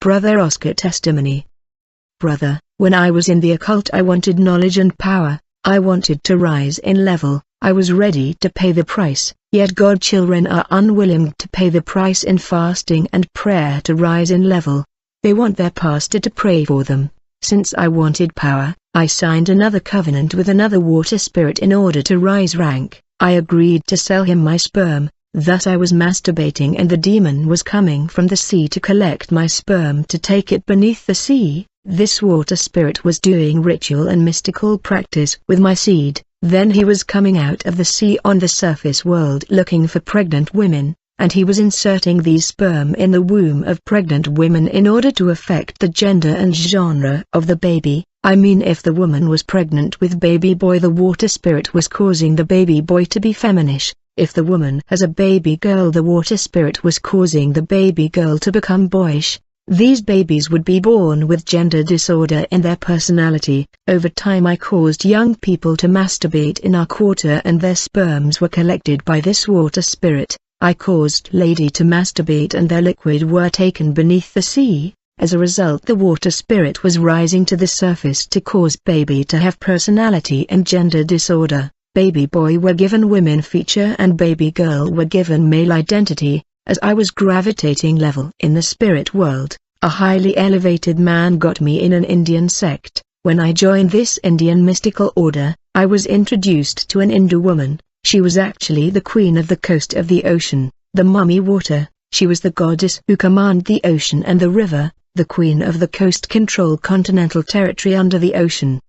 Brother Oscar testimony. Brother, when I was in the occult I wanted knowledge and power, I wanted to rise in level, I was ready to pay the price, yet God children are unwilling to pay the price in fasting and prayer to rise in level. They want their pastor to pray for them. Since I wanted power, I signed another covenant with another water spirit in order to rise rank. I agreed to sell him my sperm, thus I was masturbating and the demon was coming from the sea to collect my sperm to take it beneath the sea. This water spirit was doing ritual and mystical practice with my seed, then he was coming out of the sea on the surface world looking for pregnant women, and he was inserting these sperm in the womb of pregnant women in order to affect the gender and genre of the baby. I mean, if the woman was pregnant with baby boy, the water spirit was causing the baby boy to be feminish. If the woman has a baby girl, the water spirit was causing the baby girl to become boyish. These babies would be born with gender disorder in their personality. Over time I caused young people to masturbate in our quarter and their sperms were collected by this water spirit. I caused lady to masturbate and their liquid were taken beneath the sea. As a result, the water spirit was rising to the surface to cause baby to have personality and gender disorder. Baby boy were given women feature and baby girl were given male identity. As I was gravitating level in the spirit world, a highly elevated man got me in an Indian sect. When I joined this Indian mystical order, I was introduced to an Hindu woman. She was actually the queen of the coast of the ocean, the mummy water. She was the goddess who commanded the ocean and the river. The queen of the coast controlled continental territory under the ocean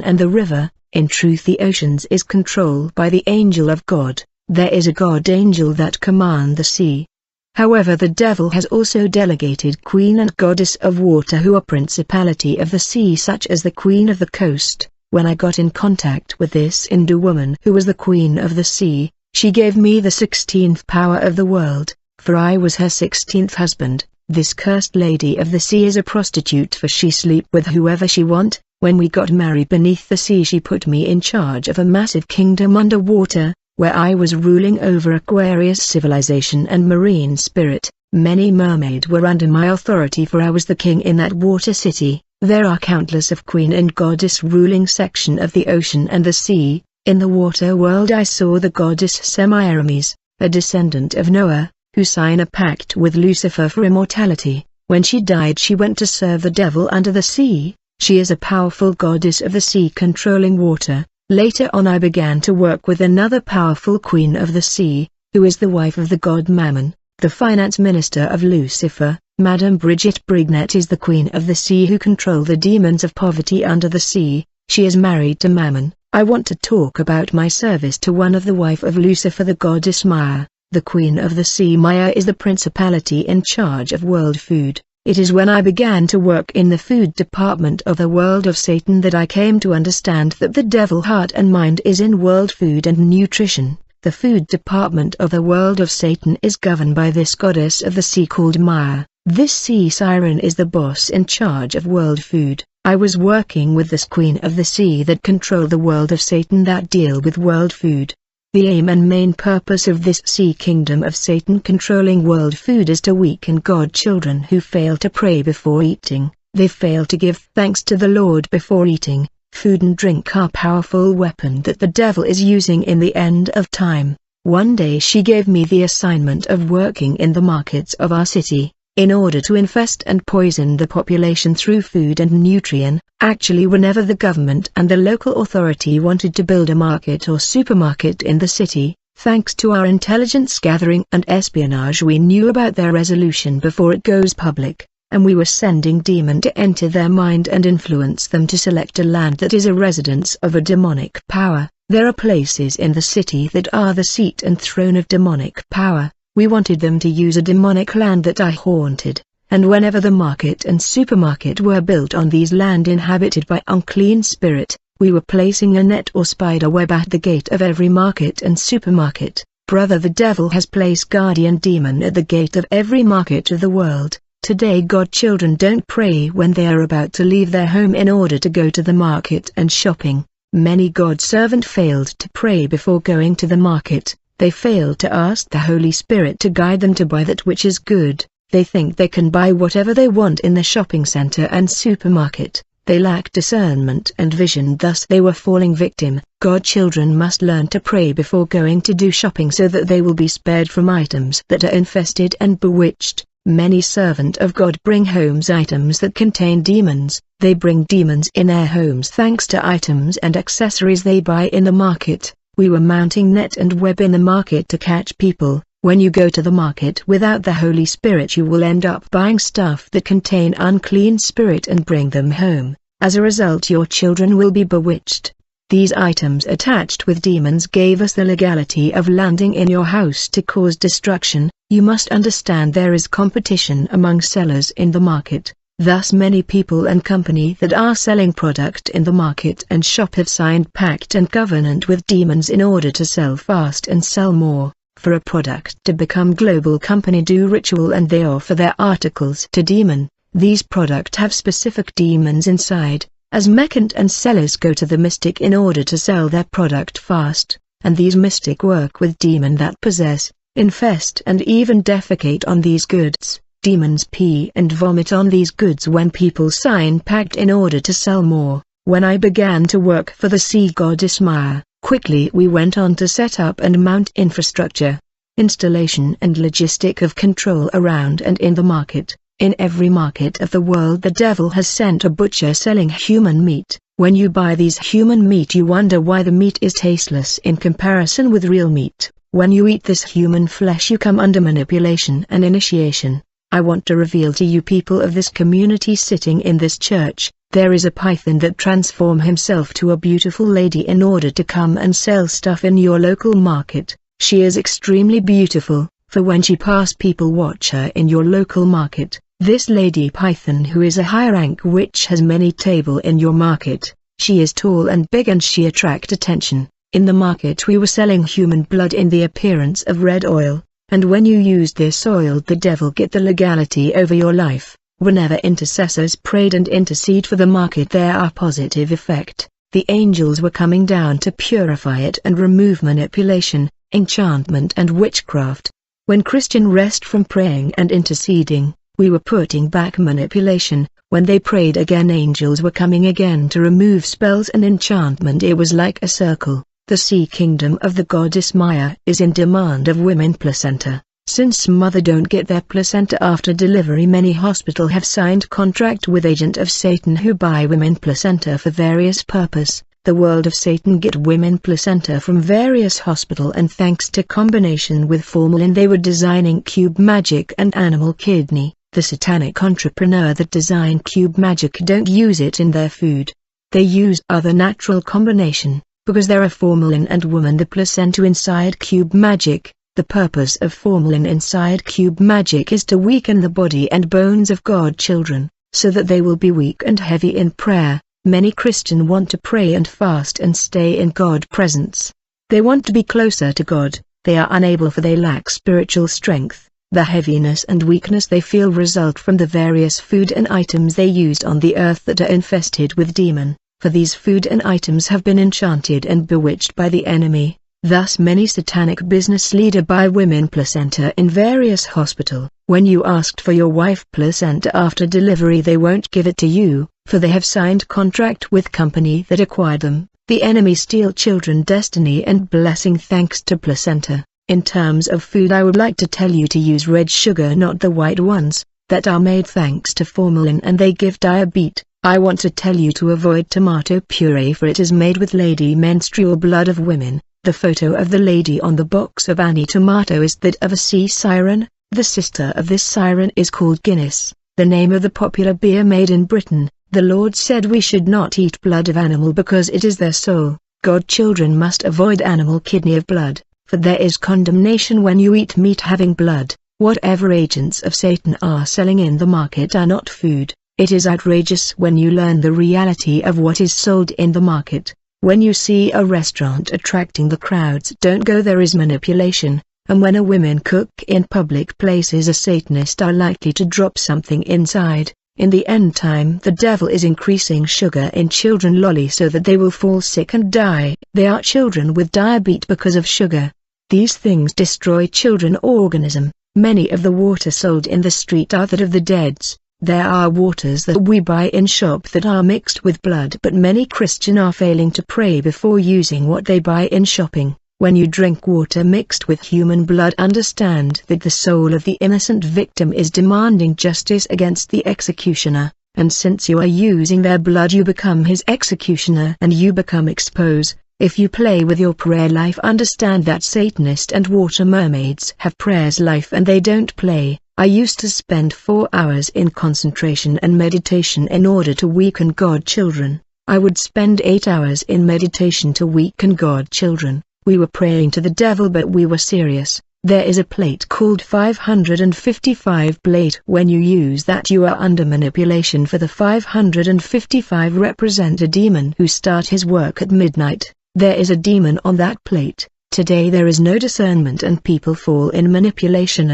and the river. In truth, the oceans is controlled by the angel of God. There is a god angel that command the sea. However, the devil has also delegated queen and goddess of water who are principality of the sea, such as the queen of the coast. When I got in contact with this Hindu woman who was the queen of the sea, she gave me the 16th power of the world, for I was her 16th husband. This cursed lady of the sea is a prostitute, for she sleep with whoever she want. When we got married beneath the sea, she put me in charge of a massive kingdom underwater, where I was ruling over Aquarius civilization and marine spirit. Many mermaids were under my authority, for I was the king in that water city. There are countless of queen and goddess ruling section of the ocean and the sea. In the water world I saw the goddess Semiramis, a descendant of Noah, who signed a pact with Lucifer for immortality. When she died, she went to serve the devil under the sea. She is a powerful goddess of the sea controlling water. Later on I began to work with another powerful queen of the sea, who is the wife of the god Mammon, the finance minister of Lucifer. Madame Bridget Brignet is the queen of the sea who control the demons of poverty under the sea. She is married to Mammon. I want to talk about my service to one of the wife of Lucifer, the goddess Maya. The queen of the sea Maya is the principality in charge of world food. It is when I began to work in the food department of the world of Satan that I came to understand that the devil heart and mind is in world food and nutrition. The food department of the world of Satan is governed by this goddess of the sea called Maya. This sea siren is the boss in charge of world food. I was working with this queen of the sea that control the world of Satan that deal with world food. The aim and main purpose of this sea kingdom of Satan controlling world food is to weaken God children who fail to pray before eating. They fail to give thanks to the Lord before eating. Food and drink are powerful weapon that the devil is using in the end of time. One day she gave me the assignment of working in the markets of our city, in order to infest and poison the population through food and nutrient. Actually, whenever the government and the local authority wanted to build a market or supermarket in the city, thanks to our intelligence gathering and espionage, we knew about their resolution before it goes public, and we were sending demon to enter their mind and influence them to select a land that is a residence of a demonic power. There are places in the city that are the seat and throne of demonic power. We wanted them to use a demonic land that I haunted. And whenever the market and supermarket were built on these land inhabited by unclean spirit, we were placing a net or spider web at the gate of every market and supermarket. Brother, the devil has placed guardian demon at the gate of every market of the world. Today God children don't pray when they are about to leave their home in order to go to the market and shopping. Many God servant failed to pray before going to the market. They failed to ask the Holy Spirit to guide them to buy that which is good. They think they can buy whatever they want in the shopping center and supermarket. They lack discernment and vision, thus they were falling victim. God children must learn to pray before going to do shopping so that they will be spared from items that are infested and bewitched. Many servant of God bring homes items that contain demons. They bring demons in their homes thanks to items and accessories they buy in the market. We were mounting net and web in the market to catch people. When you go to the market without the Holy Spirit, you will end up buying stuff that contain unclean spirit and bring them home. As a result, your children will be bewitched. These items attached with demons gave us the legality of landing in your house to cause destruction. You must understand there is competition among sellers in the market. Thus many people and company that are selling product in the market and shop have signed pact and covenant with demons in order to sell fast and sell more. For a product to become global, company do ritual and they offer their articles to demon. These products have specific demons inside. As merchant and sellers go to the mystic in order to sell their product fast, and these mystic work with demon that possess, infest and even defecate on these goods. Demons pee and vomit on these goods when people sign pact in order to sell more. When I began to work for the sea goddess Maya, quickly we went on to set up and mount infrastructure, installation and logistic of control around and in the market. In every market of the world the devil has sent a butcher selling human meat. When you buy these human meat you wonder why the meat is tasteless in comparison with real meat. When you eat this human flesh you come under manipulation and initiation. I want to reveal to you people of this community sitting in this church, there is a python that transform himself to a beautiful lady in order to come and sell stuff in your local market. She is extremely beautiful, for when she pass people watch her in your local market. This lady python who is a high rank witch has many table in your market. She is tall and big and she attract attention. In the market we were selling human blood in the appearance of red oil, and when you use this oil the devil get the legality over your life. Whenever intercessors prayed and intercede for the market there are positive effect. The angels were coming down to purify it and remove manipulation, enchantment and witchcraft. When Christian rest from praying and interceding, we were putting back manipulation. When they prayed again angels were coming again to remove spells and enchantment. It was like a circle. The sea kingdom of the goddess Maya is in demand of women placenta. Since mother don't get their placenta after delivery, many hospital have signed contract with agent of Satan who buy women placenta for various purpose. The world of Satan get women placenta from various hospital, and thanks to combination with formalin they were designing cube magic and animal kidney. The satanic entrepreneur that design cube magic don't use it in their food. They use other natural combination, because there are formalin and woman the placenta inside cube magic. The purpose of formalin inside cube magic is to weaken the body and bones of God children, so that they will be weak and heavy in prayer. Many Christians want to pray and fast and stay in God presence. They want to be closer to God, they are unable for they lack spiritual strength. The heaviness and weakness they feel result from the various food and items they used on the earth that are infested with demon, for these food and items have been enchanted and bewitched by the enemy. Thus many satanic business leader buy women placenta in various hospital. When you asked for your wife placenta after delivery they won't give it to you, for they have signed contract with company that acquired them. The enemy steal children destiny and blessing thanks to placenta. In terms of food I would like to tell you to use red sugar, not the white ones, that are made thanks to formalin and they give diabetes. I want to tell you to avoid tomato puree for it is made with lady menstrual blood of women. The photo of the lady on the box of any tomato is that of a sea siren. The sister of this siren is called Guinness, the name of the popular beer made in Britain. The Lord said we should not eat blood of animal because it is their soul. God children must avoid animal kidney of blood, for there is condemnation when you eat meat having blood. Whatever agents of Satan are selling in the market are not food. It is outrageous when you learn the reality of what is sold in the market. When you see a restaurant attracting the crowds, don't go there is manipulation, and when a woman cook in public places a Satanist are likely to drop something inside. In the end time the devil is increasing sugar in children lolly so that they will fall sick and die. They are children with diabetes because of sugar. These things destroy children organism. Many of the water sold in the street are that of the deads. There are waters that we buy in shop that are mixed with blood, but many Christians are failing to pray before using what they buy in shopping. When you drink water mixed with human blood, understand that the soul of the innocent victim is demanding justice against the executioner, and since you are using their blood you become his executioner and you become exposed. If you play with your prayer life, understand that Satanists and water mermaids have prayers life and they don't play. I used to spend 4 hours in concentration and meditation in order to weaken God children. I would spend 8 hours in meditation to weaken God children. We were praying to the devil, but we were serious. There is a plate called 555 plate. When you use that, you are under manipulation, for the 555 represent a demon who start his work at midnight. There is a demon on that plate. Today there is no discernment and people fall in manipulation.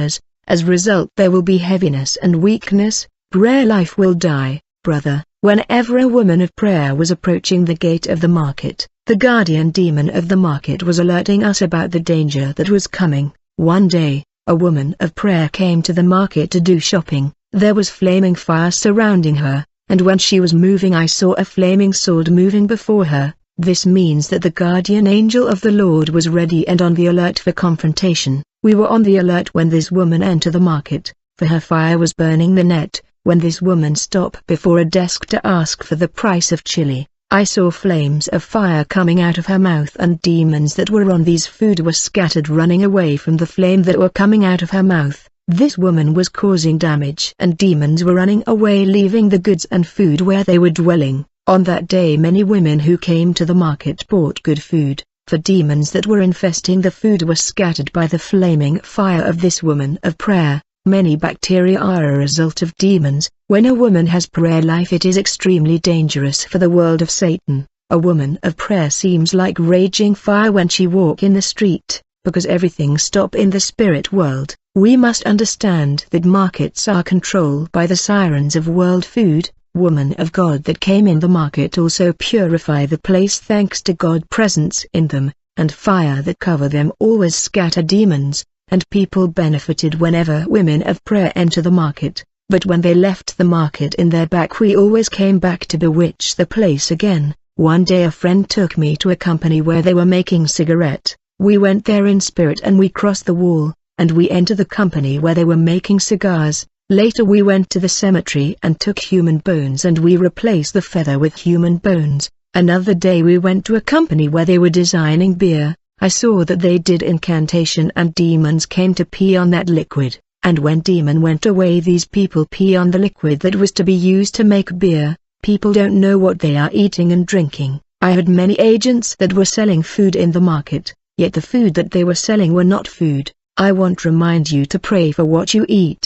As a result there will be heaviness and weakness. Prayer life will die, brother. Whenever a woman of prayer was approaching the gate of the market, the guardian demon of the market was alerting us about the danger that was coming. One day, a woman of prayer came to the market to do shopping. There was flaming fire surrounding her, and when she was moving I saw a flaming sword moving before her. This means that the guardian angel of the Lord was ready and on the alert for confrontation. We were on the alert when this woman entered the market, for her fire was burning the net. When this woman stopped before a desk to ask for the price of chili, I saw flames of fire coming out of her mouth, and demons that were on these food were scattered running away from the flame that were coming out of her mouth. This woman was causing damage and demons were running away, leaving the goods and food where they were dwelling. On that day many women who came to the market bought good food, for demons that were infesting the food were scattered by the flaming fire of this woman of prayer. Many bacteria are a result of demons. When a woman has prayer life, it is extremely dangerous for the world of Satan. A woman of prayer seems like raging fire when she walk in the street, because everything stop in the spirit world. We must understand that markets are controlled by the sirens of world food. Woman of God that came in the market also purify the place thanks to God presence in them, and fire that cover them always scatter demons. And people benefited whenever women of prayer enter the market, but when they left the market in their back, we always came back to bewitch the place again. One day a friend took me to a company where they were making cigarette. We went there in spirit and we crossed the wall, and we entered the company where they were making cigars. Later we went to the cemetery and took human bones and we replaced the feather with human bones. Another day we went to a company where they were designing beer. I saw that they did incantation and demons came to pee on that liquid, and when demon went away these people pee on the liquid that was to be used to make beer. People don't know what they are eating and drinking. I had many agents that were selling food in the market, yet the food that they were selling were not food. I want to remind you to pray for what you eat.